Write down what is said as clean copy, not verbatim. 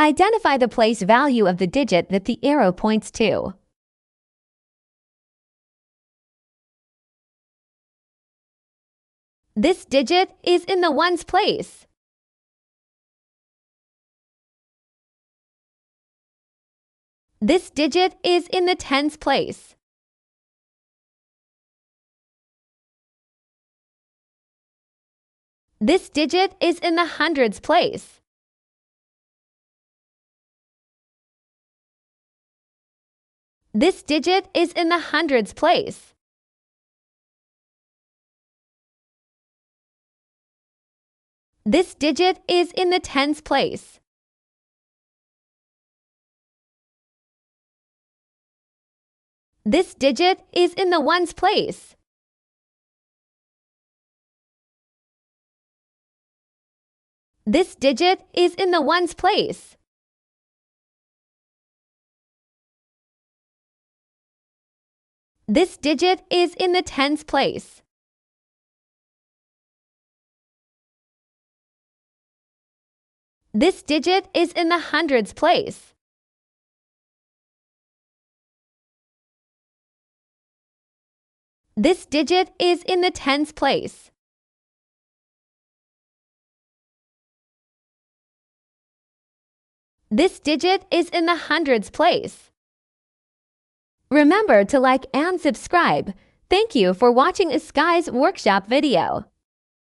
Identify the place value of the digit that the arrow points to. This digit is in the ones place. This digit is in the tens place. This digit is in the hundreds place. This digit is in the hundreds place. This digit is in the tens place. This digit is in the ones place. This digit is in the ones place. This digit is in the tens place. This digit is in the hundreds place. This digit is in the tens place. This digit is in the hundreds place. Remember to like and subscribe. Thank you for watching Skye's workshop video.